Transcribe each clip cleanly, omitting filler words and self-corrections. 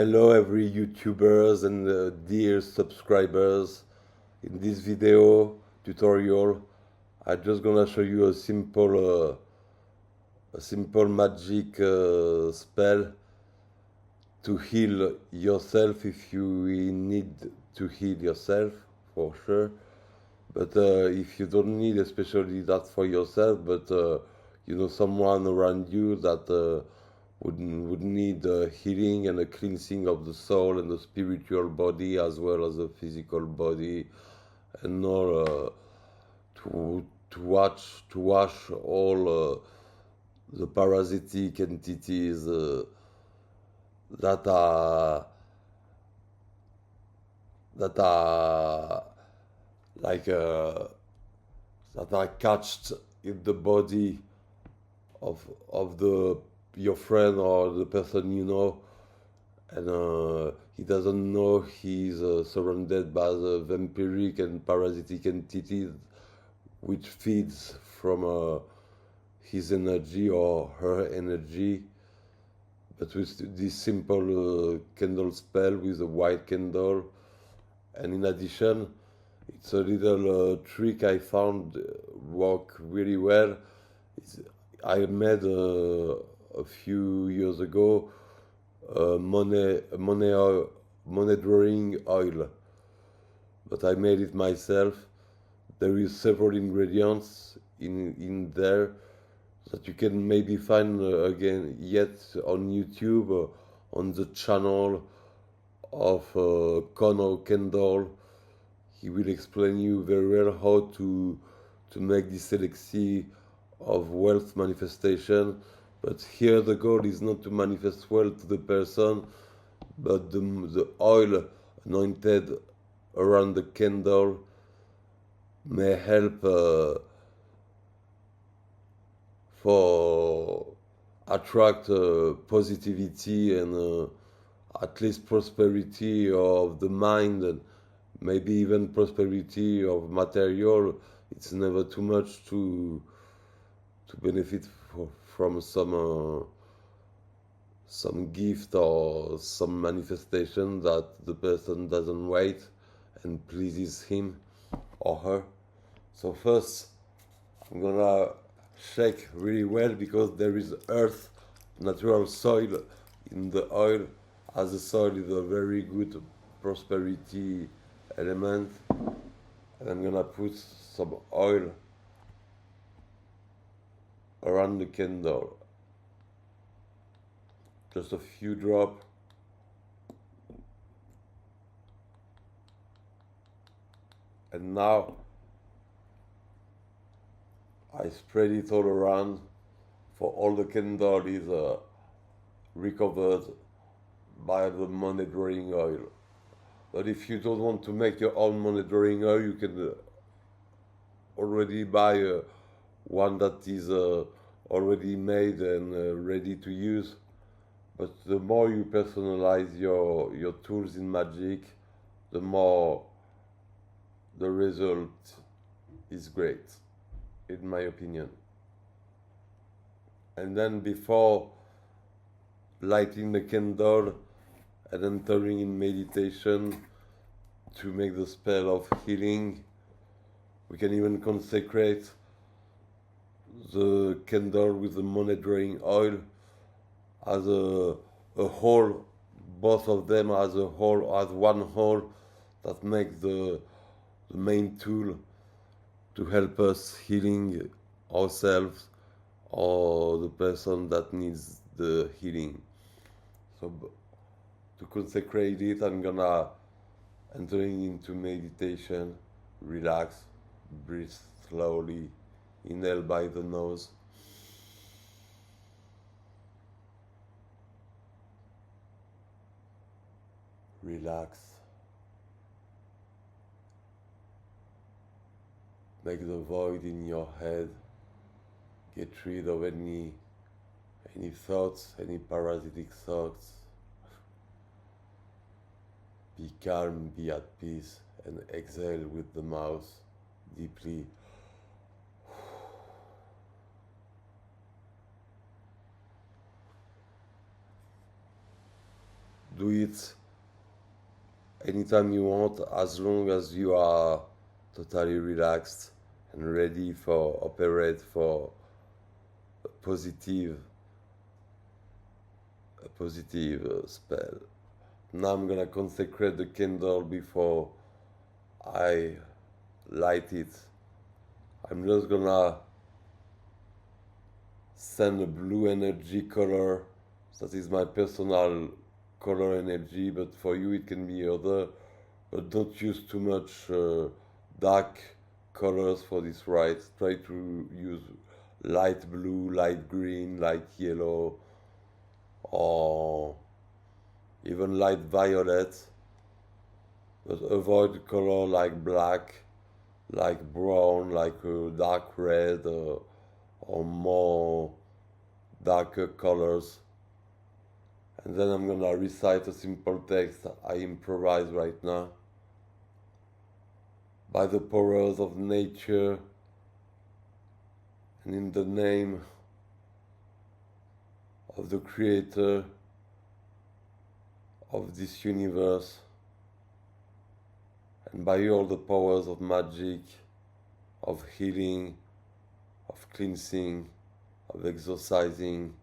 Hello every YouTubers and dear subscribers. In this video tutorial, I'm just gonna show you a simple magic spell to heal yourself if you need to heal yourself, for sure. But if you don't need especially that for yourself, but you know someone around you that would need healing and a cleansing of the soul and the spiritual body as well as the physical body, and all to wash all the parasitic entities that are that are like that are catched in the body of the your friend or the person you know, and he doesn't know he's surrounded by the vampiric and parasitic entities which feeds from his energy or her energy. But with this simple candle spell with a white candle, and in addition, it's a little trick I found work really well. I made a few years ago money drawing oil, but I made it myself. There is several ingredients in there that you can maybe find again yet on YouTube, on the channel of Connor Kendall. He will explain you very well how to make this elixir of wealth manifestation. But here the goal is not to manifest wealth to the person, but the oil anointed around the candle may help for attract positivity and at least prosperity of the mind, and maybe even prosperity of material. It's never too much to benefit from some gift or some manifestation that the person doesn't wait and pleases him or her. So first, I'm gonna shake really well because there is earth, natural soil in the oil, as the soil is a very good prosperity element. And I'm gonna put some oil around the candle, just a few drops, and now I spread it all around, for all the candle is recovered by the money drawing oil. But if you don't want to make your own money drawing oil, you can already buy one that is already made and ready to use. But the more you personalize your tools in magic, the more the result is great, in my opinion. And then before lighting the candle and entering in meditation to make the spell of healing, we can even consecrate the candle with the money drawing oil as a whole, both of them as a whole, as one whole, that makes the main tool to help us healing ourselves or the person that needs the healing. So to consecrate it, I'm gonna entering into meditation, relax, breathe slowly, inhale by the nose, relax, make the void in your head, get rid of any thoughts, any parasitic thoughts. Be calm, be at peace, and exhale with the mouth deeply. do it anytime you want, as long as you are totally relaxed and ready for operate for a positive spell. Now I'm gonna consecrate the candle before I light it. I'm just gonna send a blue energy color. That is my personal color energy, but for you it can be other. But don't use too much dark colors for this rite. Try to use light blue, light green, light yellow, or even light violet. But avoid color like black, like brown, like dark red, or more darker colors. And then I'm gonna recite a simple text I improvise right now. By the powers of nature and in the name of the creator of this universe, and by all the powers of magic, of healing, of cleansing, of exorcising,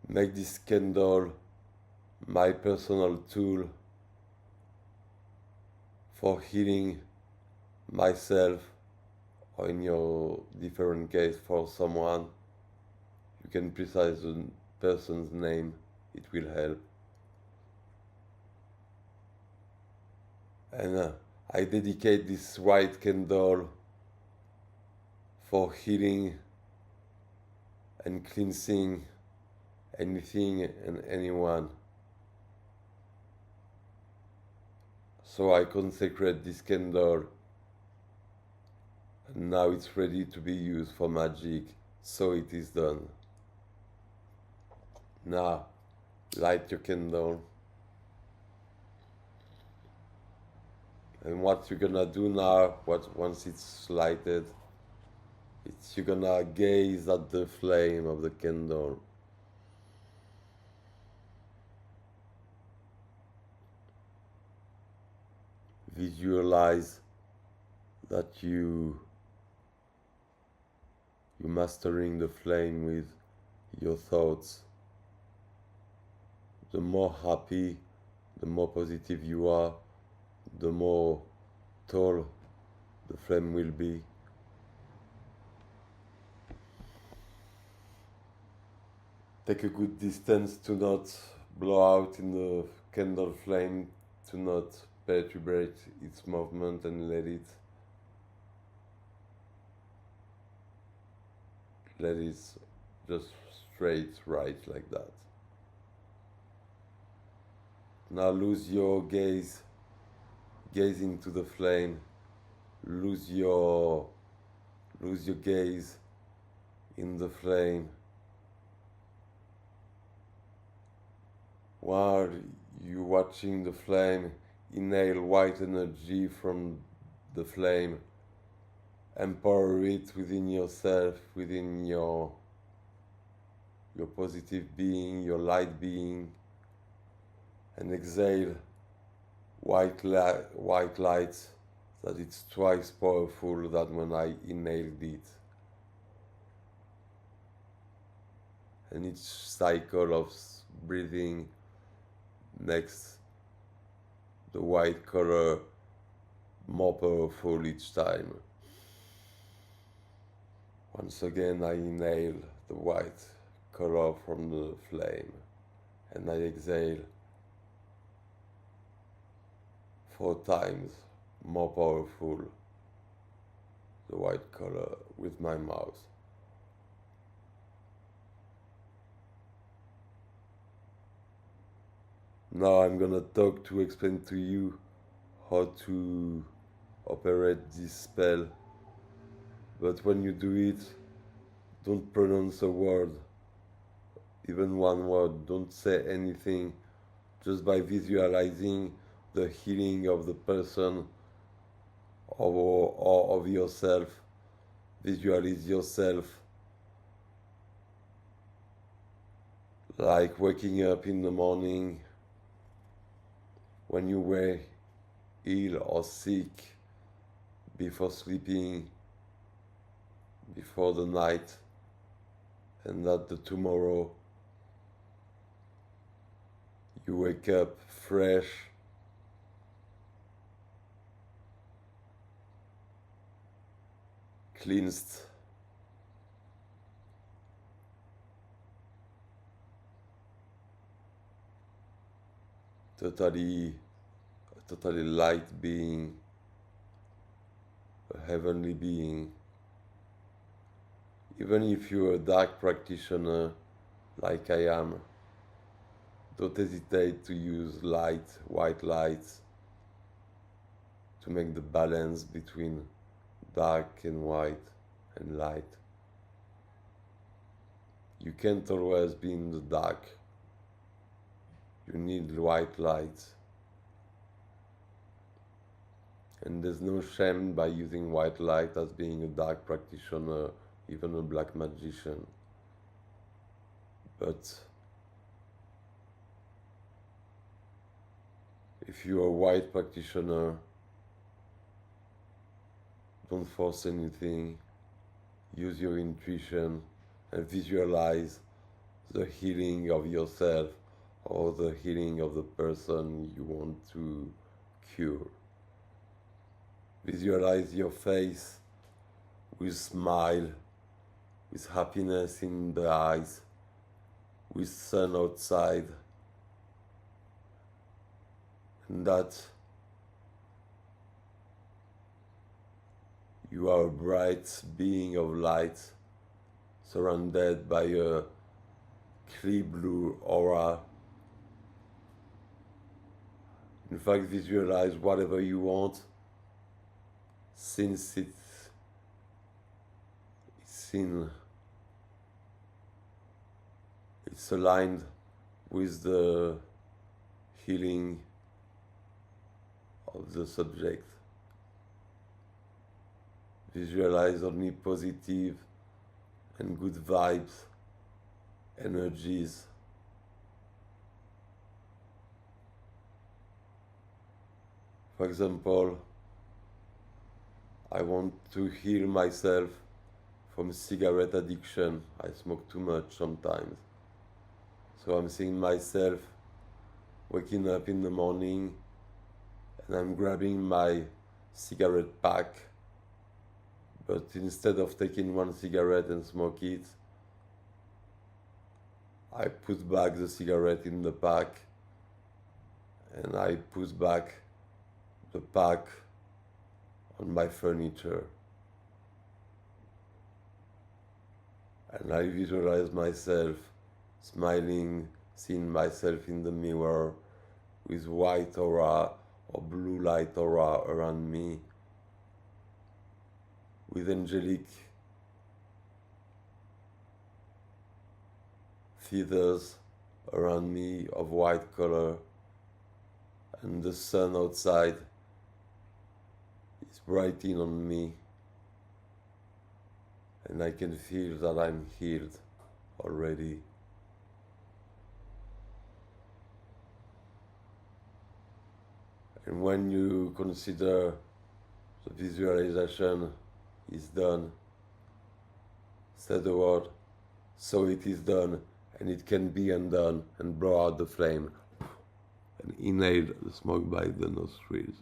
make this candle my personal tool for healing myself, or in your different case for someone. You can precise the person's name, it will help. And I dedicate this white candle for healing and cleansing anything and anyone. So I consecrate this candle, and now it's ready to be used for magic, so it is done. Now, light your candle. And what you're gonna do now, once it's lighted, you're gonna gaze at the flame of the candle. Visualize that you're mastering the flame with your thoughts. The more happy, the more positive you are, the more tall the flame will be. Take a good distance to not blow out in the candle flame, to not perturbate its movement, and let it just straight right like that. Now lose your gaze into the flame. Lose your gaze in the flame. While you're watching the flame, inhale white energy from the flame. Empower it within yourself, within your positive being, your light being, and exhale white light that it's twice powerful than when I inhaled it. And each cycle of breathing makes the white color more powerful each time. Once again, I inhale the white color from the flame, and I exhale 4 times more powerful the white color with my mouth. Now I'm gonna talk to explain to you how to operate this spell, but when you do it, don't pronounce a word, even one word. Don't say anything. Just by visualizing the healing of the person or of yourself, visualize yourself like waking up in the morning when you were ill or sick, before sleeping, before the night, and that the tomorrow you wake up fresh, cleansed, totally light being, a heavenly being. Even if you're a dark practitioner like I am, don't hesitate to use light, white lights, to make the balance between dark and white and light. You can't always be in the dark. You need white light. And there's no shame by using white light as being a dark practitioner, even a black magician. But if you're a white practitioner, don't force anything. Use your intuition and visualize the healing of yourself or the healing of the person you want to cure. Visualize your face with smile, with happiness in the eyes, with sun outside, and that you are a bright being of light, surrounded by a clear blue aura. In fact, visualize whatever you want, since it's aligned with the healing of the subject. Visualize only positive and good vibes, energies. For example, I want to heal myself from cigarette addiction. I smoke too much sometimes. So I'm seeing myself waking up in the morning and I'm grabbing my cigarette pack, but instead of taking one cigarette and smoke it, I put back the cigarette in the pack and I put back the pack on my furniture. And I visualize myself smiling, seeing myself in the mirror with white aura or blue light aura around me, with angelic feathers around me of white color, and the sun outside is brighting on me, and I can feel that I'm healed already. And when you consider the visualization is done, say the word, "So it is done, and it can be undone," and blow out the flame, and inhale the smoke by the nostrils.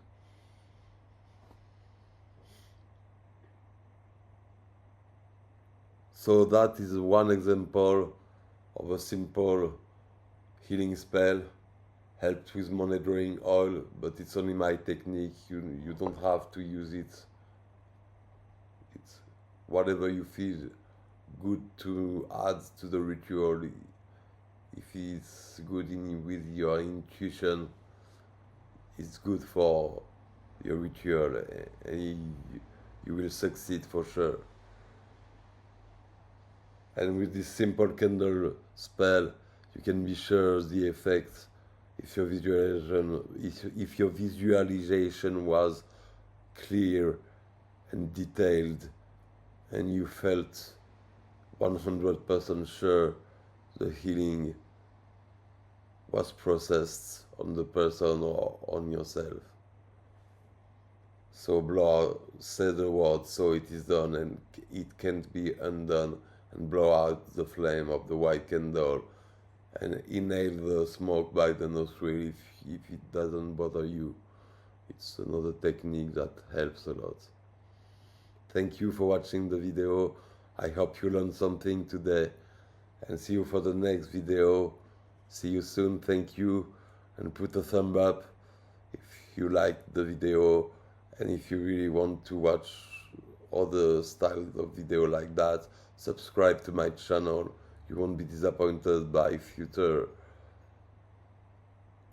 So that is one example of a simple healing spell, helped with money drawing oil, but it's only my technique. You don't have to use it. It's whatever you feel good to add to the ritual. If it's good with your intuition, it's good for your ritual, and you will succeed for sure. And with this simple candle spell, you can be sure the effects. If your visualization was clear and detailed, and you felt 100% sure the healing was processed on the person or on yourself. So blow out, say the word, so it is done, and it can't be undone, and blow out the flame of the white candle, and inhale the smoke by the nostril if it doesn't bother you. It's another technique that helps a lot. Thank you for watching the video. I hope you learned something today, and see you for the next video. See you soon. Thank you, and put a thumb up if you liked the video, and if you really want to watch other styles of video like that, subscribe to my channel. You won't be disappointed by future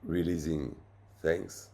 releasing. Thanks.